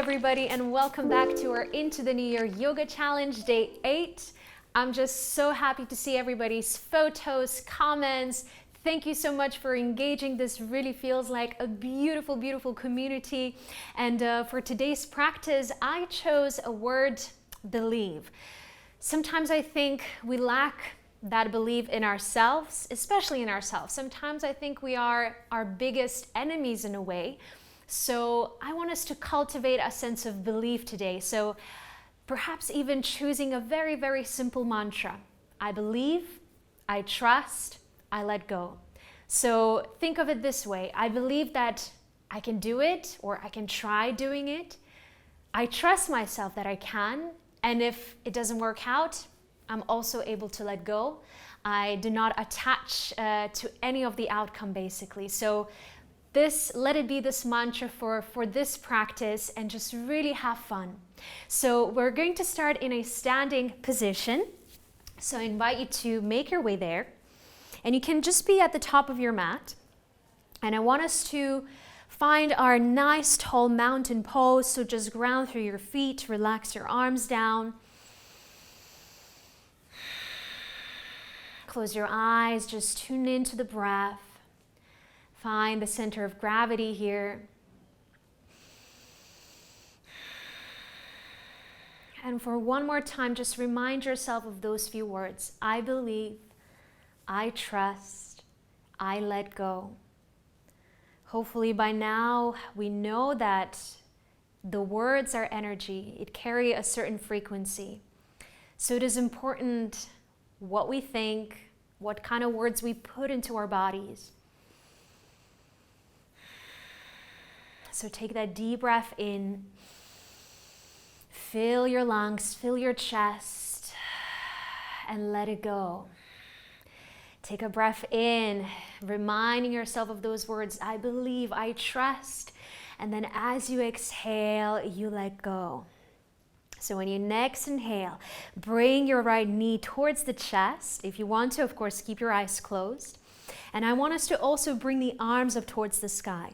everybody, and welcome back to our Into the New Year Yoga Challenge, Day 8. I'm just so happy to see everybody's photos, comments. Thank you so much for engaging. This really feels like a beautiful, beautiful community. And for today's practice, I chose a word, believe. Sometimes I think we lack that belief in ourselves, especially in ourselves. Sometimes I think we are our biggest enemies in a way. So I want us to cultivate a sense of belief today. So perhaps even choosing a very, very simple mantra. I believe, I trust, I let go. So think of it this way. I believe that I can do it, or I can try doing it. I trust myself that I can. And if it doesn't work out, I'm also able to let go. I do not attach to any of the outcome, basically. So let it be this mantra for this practice, and just really have fun. So we're going to start in a standing position. So I invite you to make your way there, and you can just be at the top of your mat. And I want us to find our nice tall mountain pose. So just ground through your feet, relax your arms down. Close your eyes, just tune into the breath. Find the center of gravity here. And for one more time, just remind yourself of those few words. I believe, I trust, I let go. Hopefully by now we know that the words are energy. It carries a certain frequency. So it is important what we think, what kind of words we put into our bodies. So take that deep breath in. Fill your lungs, fill your chest, and let it go. Take a breath in, reminding yourself of those words, I believe, I trust. And then as you exhale, you let go. So when you next inhale, bring your right knee towards the chest. If you want to, of course, keep your eyes closed. And I want us to also bring the arms up towards the sky.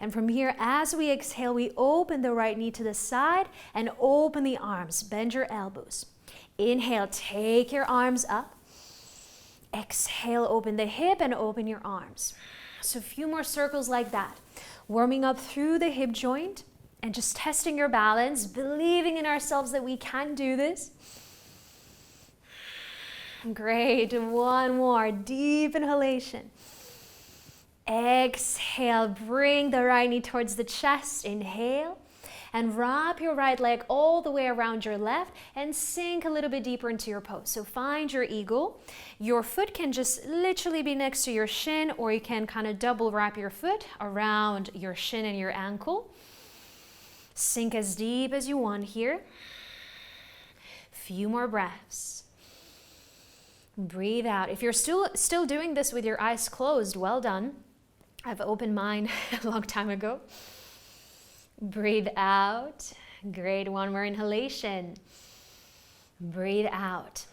And from here, as we exhale, we open the right knee to the side and open the arms. Bend your elbows. Inhale, take your arms up. Exhale, open the hip and open your arms. So a few more circles like that. Warming up through the hip joint and just testing your balance, believing in ourselves that we can do this. Great, one more, deep inhalation. Exhale, bring the right knee towards the chest, inhale, and wrap your right leg all the way around your left and sink a little bit deeper into your pose. So find your eagle. Your foot can just literally be next to your shin, or you can kind of double wrap your foot around your shin and your ankle. Sink as deep as you want here. Few more breaths. Breathe out. If you're still doing this with your eyes closed, well done. I've opened mine a long time ago. Breathe out. Great. One more inhalation. Breathe out.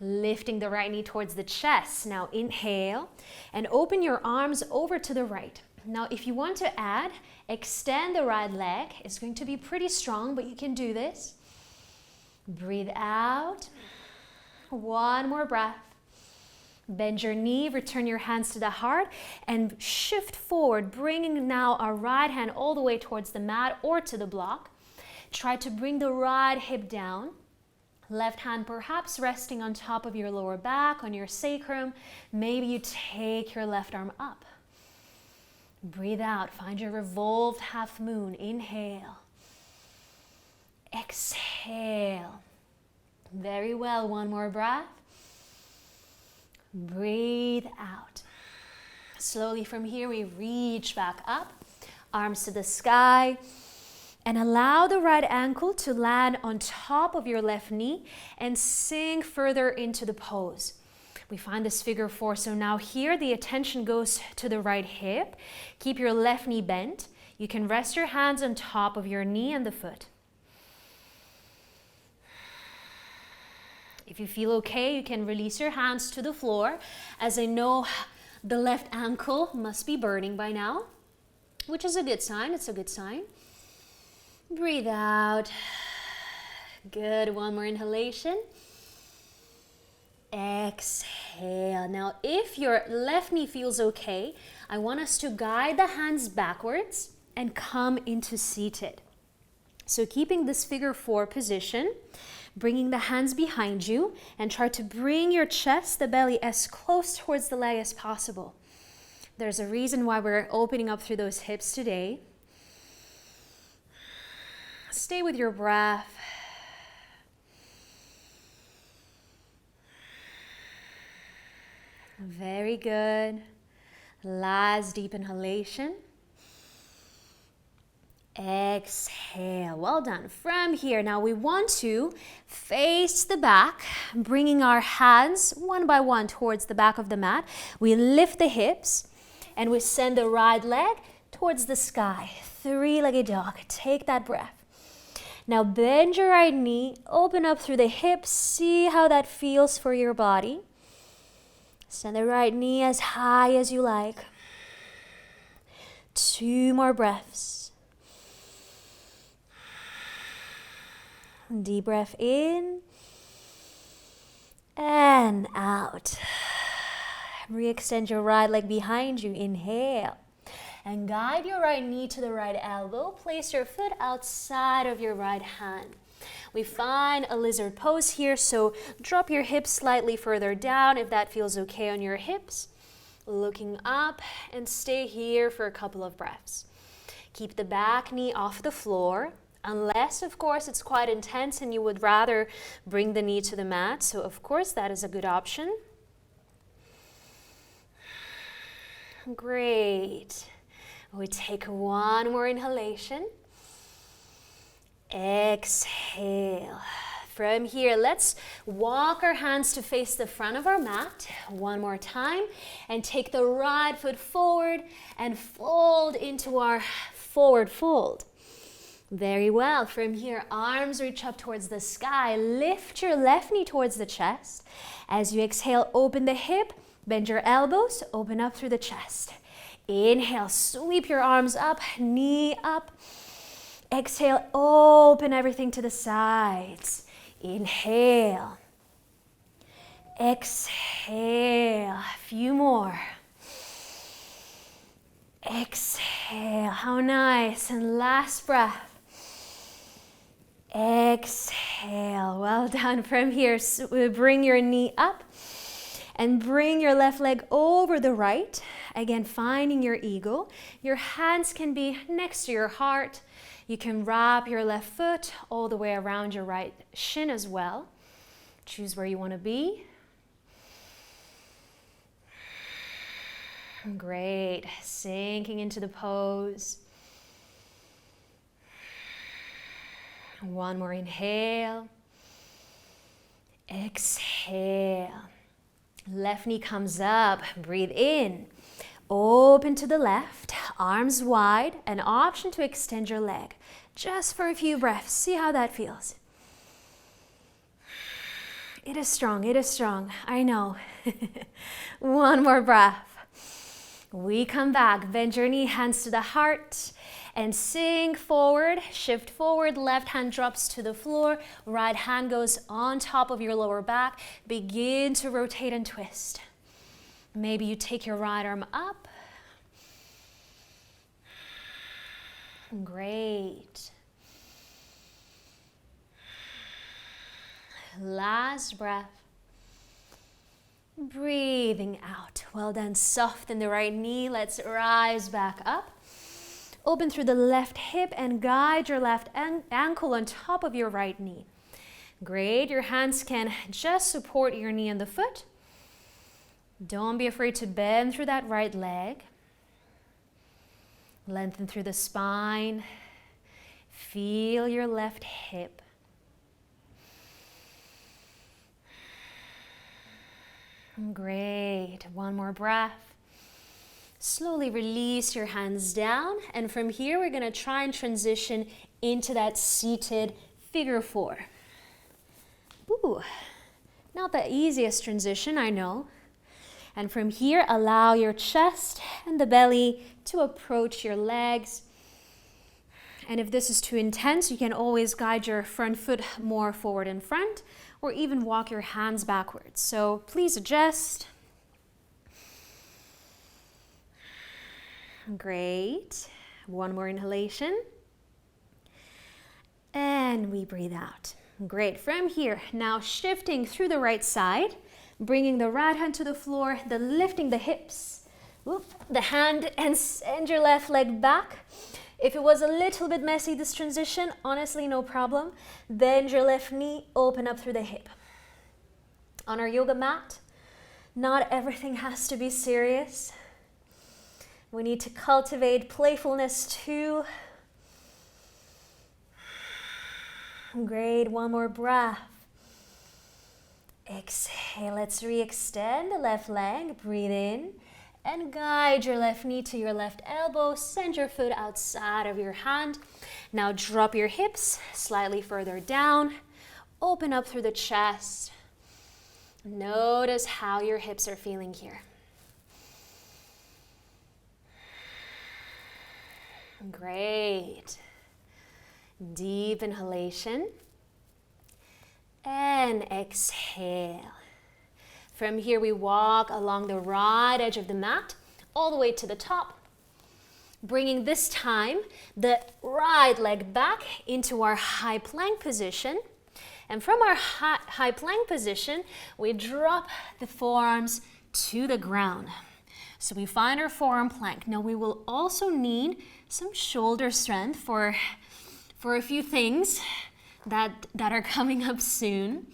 Lifting the right knee towards the chest. Now inhale and open your arms over to the right. Now if you want to add, extend the right leg. It's going to be pretty strong, but you can do this. Breathe out. One more breath. Bend your knee, return your hands to the heart, and shift forward, bringing now our right hand all the way towards the mat or to the block. Try to bring the right hip down. Left hand perhaps resting on top of your lower back, on your sacrum. Maybe you take your left arm up. Breathe out. Find your revolved half moon. Inhale. Exhale. Very well. One more breath. Breathe out. Slowly from here, we reach back up, arms to the sky, and allow the right ankle to land on top of your left knee and sink further into the pose. We find this figure 4. So now here, the attention goes to the right hip. Keep your left knee bent. You can rest your hands on top of your knee and the foot. If you feel okay, you can release your hands to the floor, as I know the left ankle must be burning by now, which is a good sign. It's a good sign. Breathe out. Good, one more inhalation. Exhale. Now, if your left knee feels okay, I want us to guide the hands backwards and come into seated. So keeping this figure 4 position, bringing the hands behind you and try to bring your chest, the belly, as close towards the leg as possible. There's a reason why we're opening up through those hips today. Stay with your breath. Very good. Last deep inhalation. Exhale. Well done. From here, now we want to face the back, bringing our hands one by one towards the back of the mat. We lift the hips and we send the right leg towards the sky. Three-legged dog. Take that breath. Now bend your right knee, open up through the hips. See how that feels for your body. Send the right knee as high as you like. 2 more breaths. Deep breath in and out. Re-extend your right leg behind you. Inhale. And guide your right knee to the right elbow. Place your foot outside of your right hand. We find a lizard pose here, so drop your hips slightly further down if that feels okay on your hips. Looking up and stay here for a couple of breaths. Keep the back knee off the floor, unless, of course, it's quite intense and you would rather bring the knee to the mat. So, of course, that is a good option. Great. We take one more inhalation. Exhale. From here, let's walk our hands to face the front of our mat. One more time. And take the right foot forward and fold into our forward fold. Very well. From here, arms reach up towards the sky. Lift your left knee towards the chest. As you exhale, open the hip. Bend your elbows. Open up through the chest. Inhale, sweep your arms up, knee up. Exhale, open everything to the sides. Inhale. Exhale. A few more. Exhale. How nice. And last breath. Exhale. Well done. From here, bring your knee up and bring your left leg over the right. Again, finding your eagle. Your hands can be next to your heart. You can wrap your left foot all the way around your right shin as well. Choose where you want to be. Great. Sinking into the pose. One more inhale. Exhale. Left knee comes up. Breathe in. Open to the left, arms wide, an option to extend your leg. Just for a few breaths. See how that feels. It is strong, I know. One more breath. We come back, bend your knee, hands to the heart, and sink forward, shift forward, left hand drops to the floor, right hand goes on top of your lower back. Begin to rotate and twist. Maybe you take your right arm up. Great. Last breath. Breathing out. Well done. Soften the right knee. Let's rise back up. Open through the left hip and guide your left ankle on top of your right knee. Great. Your hands can just support your knee and the foot. Don't be afraid to bend through that right leg. Lengthen through the spine. Feel your left hip. Great. One more breath. Slowly release your hands down. And from here, we're going to try and transition into that seated figure 4. Ooh, not the easiest transition, I know. And from here, allow your chest and the belly to approach your legs. And if this is too intense, you can always guide your front foot more forward in front, or even walk your hands backwards. So please adjust. Great. One more inhalation. And we breathe out. Great. From here, now shifting through the right side, bringing the right hand to the floor, then lifting the hips. Oop, the hand, and send your left leg back. If it was a little bit messy, this transition, honestly, no problem. Bend your left knee, open up through the hip. On our yoga mat, not everything has to be serious. We need to cultivate playfulness too. Great, one more breath. Exhale, let's re-extend the left leg. Breathe in and guide your left knee to your left elbow. Send your foot outside of your hand. Now drop your hips slightly further down. Open up through the chest. Notice how your hips are feeling here. Great. Deep inhalation. And exhale. From here, we walk along the right edge of the mat, all the way to the top, bringing this time the right leg back into our high plank position. And from our high plank position, we drop the forearms to the ground. So we find our forearm plank. Now we will also need some shoulder strength for a few things that are coming up soon.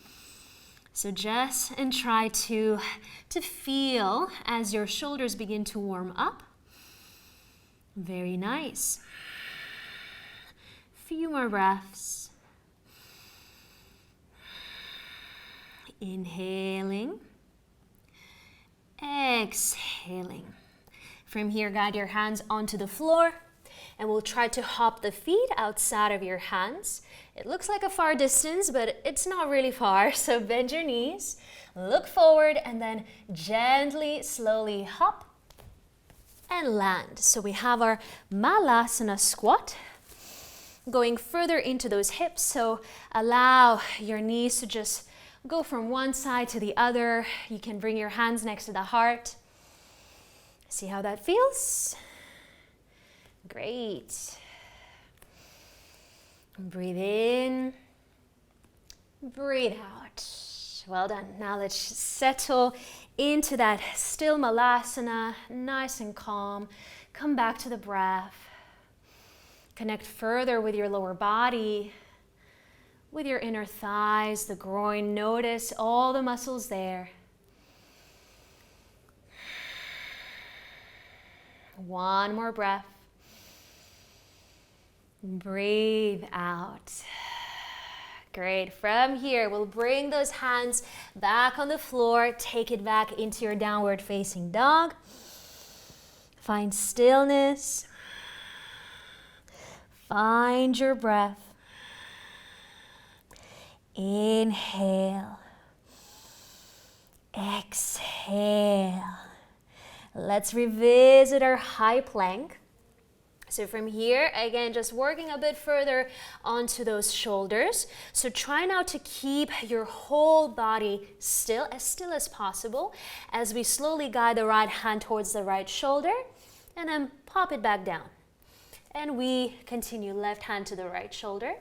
So just and try to feel as your shoulders begin to warm up. Very nice. Few more breaths. Inhaling. Exhaling. From here, guide your hands onto the floor, and we'll try to hop the feet outside of your hands. It looks like a far distance, but it's not really far. So bend your knees, look forward, and then gently, slowly hop and land. So we have our Malasana squat, going further into those hips. So allow your knees to just go from one side to the other. You can bring your hands next to the heart. See how that feels? Great. Breathe in, breathe out. Well done. Now let's settle into that still Malasana, nice and calm. Come back to the breath. Connect further with your lower body, with your inner thighs, the groin. Notice all the muscles there. One more breath. Breathe out. Great. From here, we'll bring those hands back on the floor. Take it back into your downward facing dog. Find stillness. Find your breath. Inhale. Exhale. Let's revisit our high plank. So from here, again, just working a bit further onto those shoulders. So try now to keep your whole body still as possible as we slowly guide the right hand towards the right shoulder and then pop it back down. And we continue left hand to the right shoulder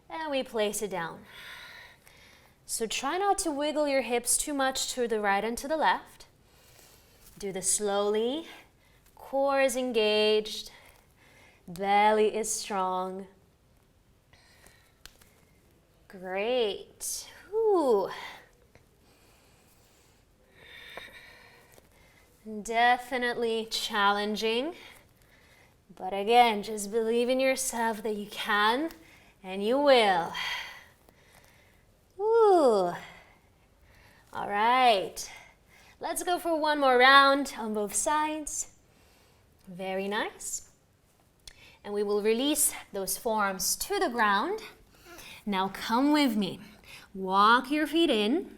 and we place it down. So try not to wiggle your hips too much to the right and to the left. Do this slowly. Core is engaged. Belly is strong. Great. Ooh. Definitely challenging. But again, just believe in yourself that you can and you will. Ooh. All right. Let's go for one more round on both sides. Very nice. And we will release those forearms to the ground. Now come with me. Walk your feet in.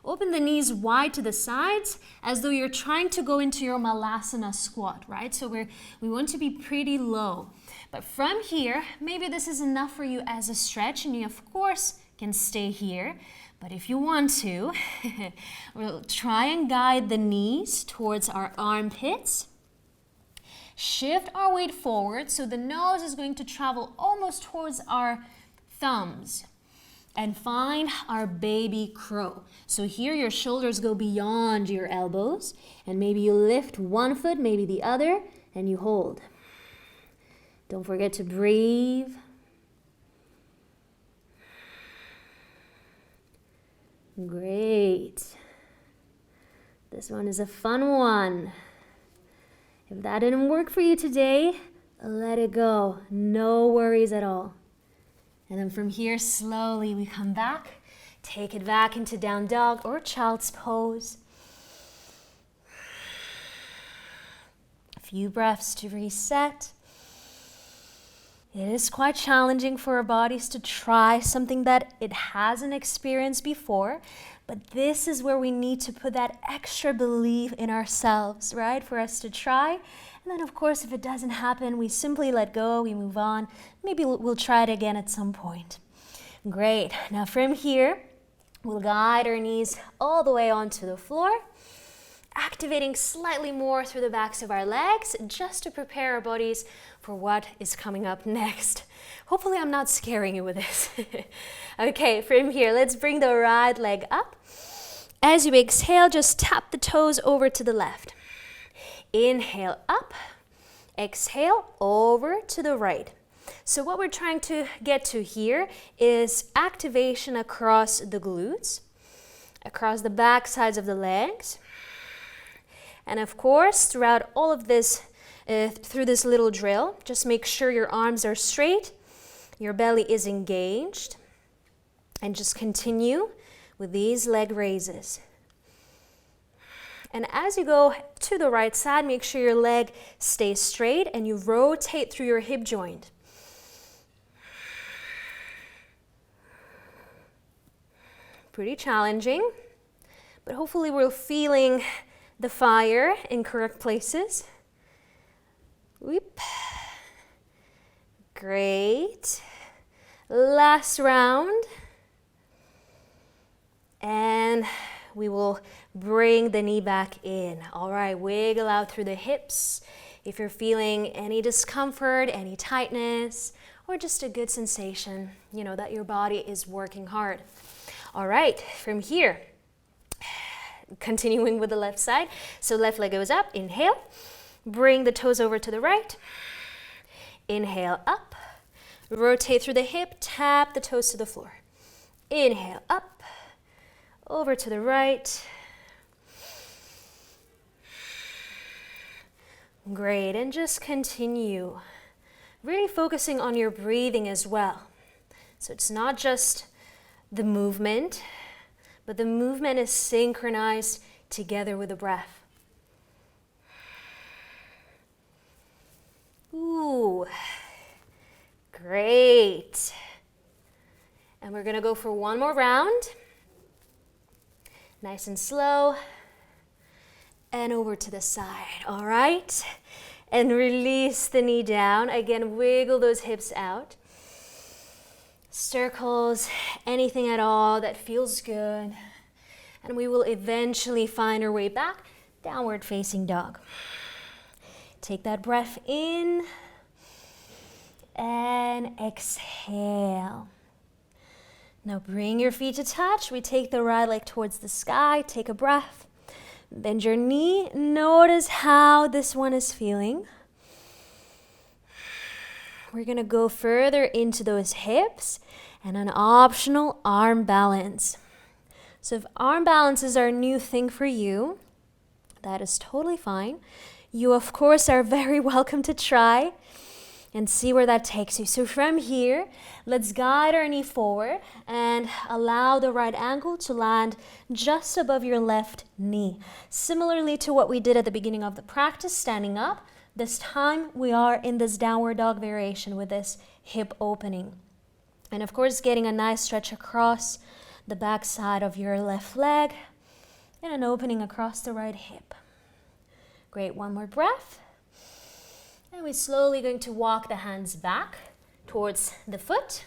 Open the knees wide to the sides as though you're trying to go into your Malasana squat, right? So we want to be pretty low. But from here, maybe this is enough for you as a stretch, and you of course can stay here. But if you want to, we'll try and guide the knees towards our armpits. Shift our weight forward so the nose is going to travel almost towards our thumbs. And find our baby crow. So here your shoulders go beyond your elbows, and maybe you lift one foot, maybe the other, and you hold. Don't forget to breathe. Great. This one is a fun one. If that didn't work for you today, let it go. No worries at all. And then from here, slowly we come back. Take it back into down dog or child's pose. A few breaths to reset. It is quite challenging for our bodies to try something that it hasn't experienced before, but this is where we need to put that extra belief in ourselves, right? For us to try. And then of course, if it doesn't happen, we simply let go, we move on. Maybe we'll try it again at some point. Great. Now from here, we'll guide our knees all the way onto the floor, activating slightly more through the backs of our legs, just to prepare our bodies for what is coming up next. Hopefully I'm not scaring you with this. Okay, from here, let's bring the right leg up. As you exhale, just tap the toes over to the left. Inhale up, exhale over to the right. So what we're trying to get to here is activation across the glutes, across the back sides of the legs. And of course, throughout all of this, through this little drill, just make sure your arms are straight, your belly is engaged, and just continue with these leg raises. And as you go to the right side, make sure your leg stays straight and you rotate through your hip joint. Pretty challenging, but hopefully we're feeling the fire in correct places. Whoop. Great. Last round. And we will bring the knee back in. All right, wiggle out through the hips. If you're feeling any discomfort, any tightness, or just a good sensation, you know that your body is working hard. All right, from here, continuing with the left side. So left leg goes up, inhale. Bring the toes over to the right. Inhale up. Rotate through the hip, tap the toes to the floor. Inhale up, over to the right. Great, and just continue. Really focusing on your breathing as well. So it's not just the movement, but the movement is synchronized together with the breath. Ooh, great. And we're gonna go for one more round. Nice and slow. And over to the side, all right? And release the knee down. Again, wiggle those hips out. Circles, anything at all that feels good. And we will eventually find our way back, downward facing dog. Take that breath in and exhale. Now bring your feet to touch. We take the right leg towards the sky. Take a breath. Bend your knee. Notice how this one is feeling. We're going to go further into those hips and an optional arm balance. So if arm balance is our new thing for you, that is totally fine. You, of course, are very welcome to try and see where that takes you. So from here, let's guide our knee forward and allow the right ankle to land just above your left knee. Similarly to what we did at the beginning of the practice, standing up, this time we are in this downward dog variation with this hip opening. And of course, getting a nice stretch across the back side of your left leg. and an opening across the right hip. Great, one more breath. And we're slowly going to walk the hands back towards the foot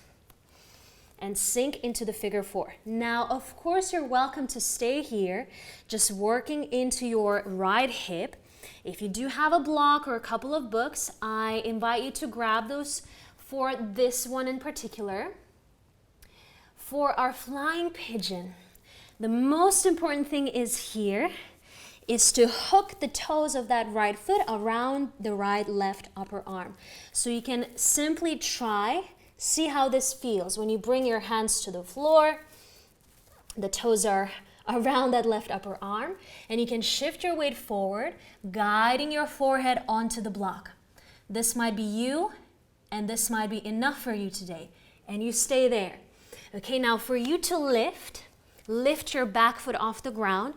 and sink into the figure four. Now, of course, you're welcome to stay here, just working into your right hip. If you do have a block or a couple of books, I invite you to grab those for this one in particular. For our flying pigeon, the most important thing is to hook the toes of that right foot around the right left upper arm. So you can simply try, see how this feels. When you bring your hands to the floor, the toes are around that left upper arm, and you can shift your weight forward, guiding your forehead onto the block. This might be you, and this might be enough for you today, and you stay there. Okay, now for you to lift your back foot off the ground,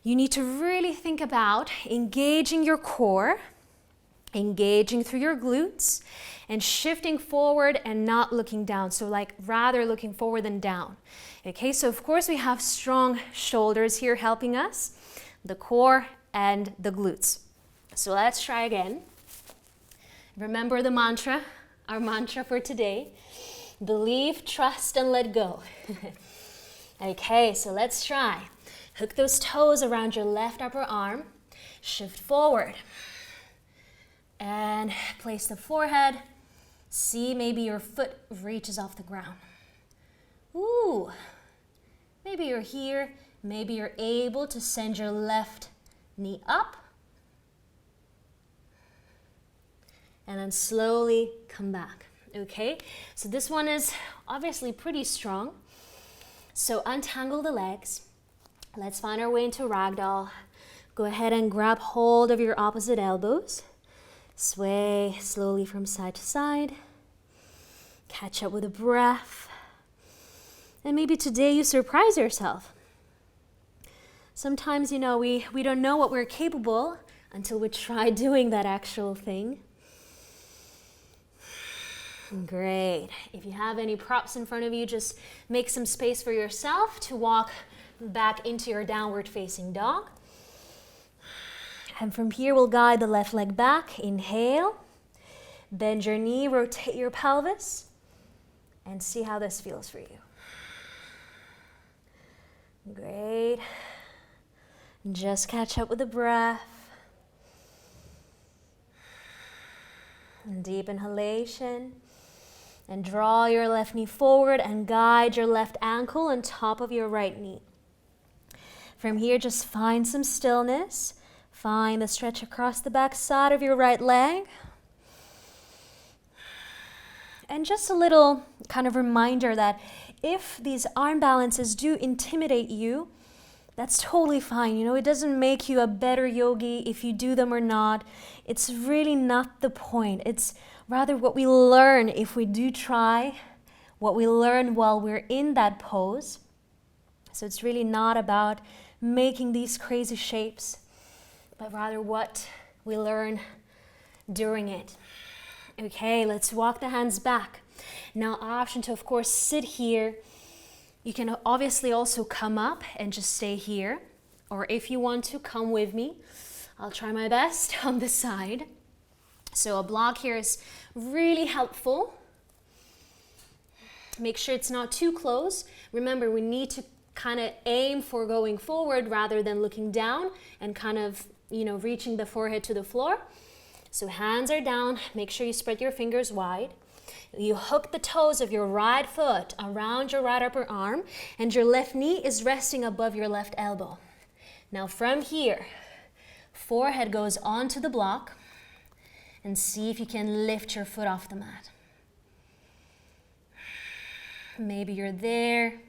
you need to really think about engaging your core, engaging through your glutes, and shifting forward and not looking down. So like rather looking forward than down. Okay, so of course we have strong shoulders here helping us, the core and the glutes. So let's try again. Remember the mantra, our mantra for today. Believe, trust, and let go. Okay, so let's try. Hook those toes around your left upper arm. Shift forward. And place the forehead. See, maybe your foot reaches off the ground. Ooh. Maybe you're here. Maybe you're able to send your left knee up. And then slowly come back. Okay, so this one is obviously pretty strong. So untangle the legs. Let's find our way into ragdoll. Go ahead and grab hold of your opposite elbows. Sway slowly from side to side. Catch up with a breath. And maybe today you surprise yourself. Sometimes, you know, we don't know what we're capable until we try doing that actual thing. Great. If you have any props in front of you, just make some space for yourself to walk back into your downward facing dog. And from here, we'll guide the left leg back. Inhale. Bend your knee, rotate your pelvis, and see how this feels for you. Great. Just catch up with the breath. And deep inhalation. And draw your left knee forward and guide your left ankle on top of your right knee. From here, just find some stillness. Find the stretch across the back side of your right leg. And just a little kind of reminder that if these arm balances do intimidate you, that's totally fine. You know, it doesn't make you a better yogi if you do them or not. It's really not the point. It's rather what we learn if we do try, what we learn while we're in that pose. So it's really not about making these crazy shapes, but rather what we learn during it. Okay, let's walk the hands back. Now, option to, of course, sit here. You can obviously also come up and just stay here. Or if you want to, come with me. I'll try my best on this side. So a block here is really helpful. Make sure it's not too close. Remember, we need to kind of aim for going forward rather than looking down and kind of, you know, reaching the forehead to the floor. So hands are down. Make sure you spread your fingers wide. You hook the toes of your right foot around your right upper arm, and your left knee is resting above your left elbow. Now from here, forehead goes onto the block, and see if you can lift your foot off the mat. Maybe you're there.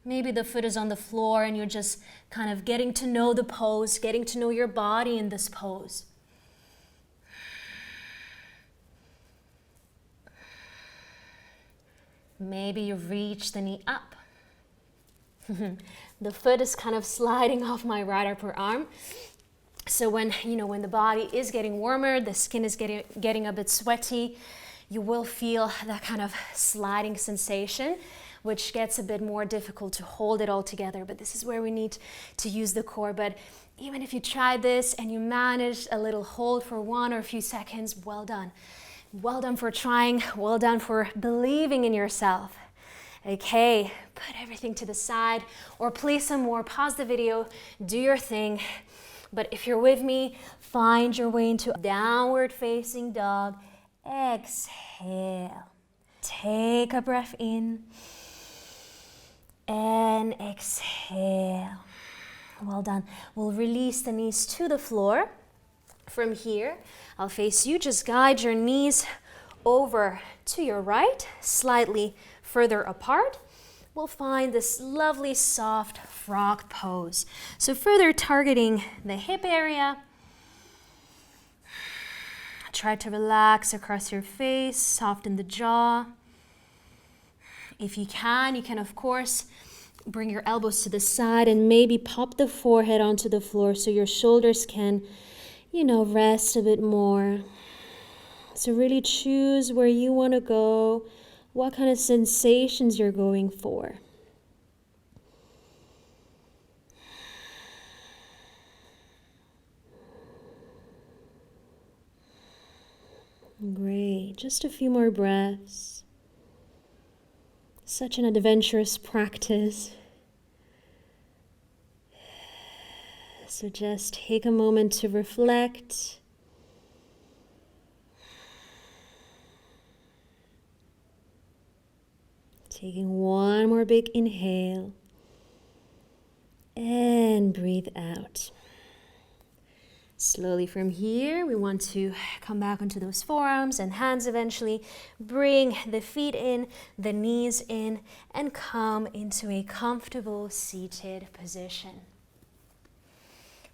Maybe the foot is on the floor and you're just kind of getting to know the pose, getting to know your body in this pose. Maybe you reach the knee up. The foot is kind of sliding off my right upper arm. So when the body is getting warmer, the skin is getting a bit sweaty, you will feel that kind of sliding sensation. which gets a bit more difficult to hold it all together. But this is where we need to use the core. But even if you try this and you managed a little hold for 1 or a few seconds, well done. Well done for trying. Well done for believing in yourself. Okay, put everything to the side or play some more, pause the video, do your thing. But if you're with me, find your way into downward facing dog. Exhale. Take a breath in and exhale. Well done. We'll release the knees to the floor. From here, I'll face you. Just guide your knees over to your right, slightly further apart. We'll find this lovely soft frog pose. So further targeting the hip area. Try to relax across your face, soften the jaw. If you can of course bring your elbows to the side and maybe pop the forehead onto the floor so your shoulders can, rest a bit more. So really choose where you want to go, what kind of sensations you're going for. Great, just a few more breaths. Such an adventurous practice. So just take a moment to reflect. Taking one more big inhale and breathe out. Slowly from here, we want to come back onto those forearms and hands eventually. Bring the feet in, the knees in, and come into a comfortable seated position.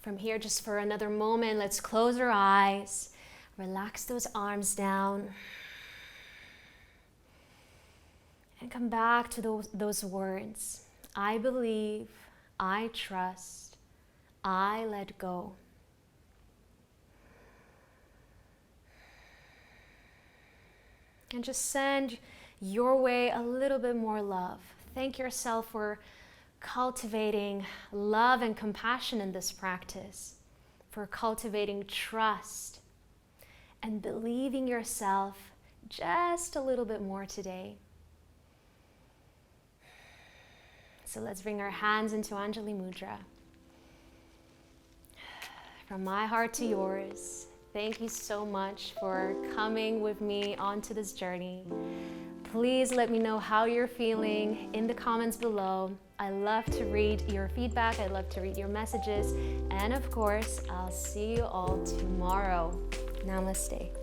From here, just for another moment, let's close our eyes. Relax those arms down. And come back to those words. I believe, I trust, I let go. And just send your way a little bit more love. Thank yourself for cultivating love and compassion in this practice, for cultivating trust and believing yourself just a little bit more today. So let's bring our hands into Anjali Mudra. From my heart to yours, thank you so much for coming with me onto this journey. Please let me know how you're feeling in the comments below. I love to read your feedback. I love to read your messages. And of course, I'll see you all tomorrow. Namaste.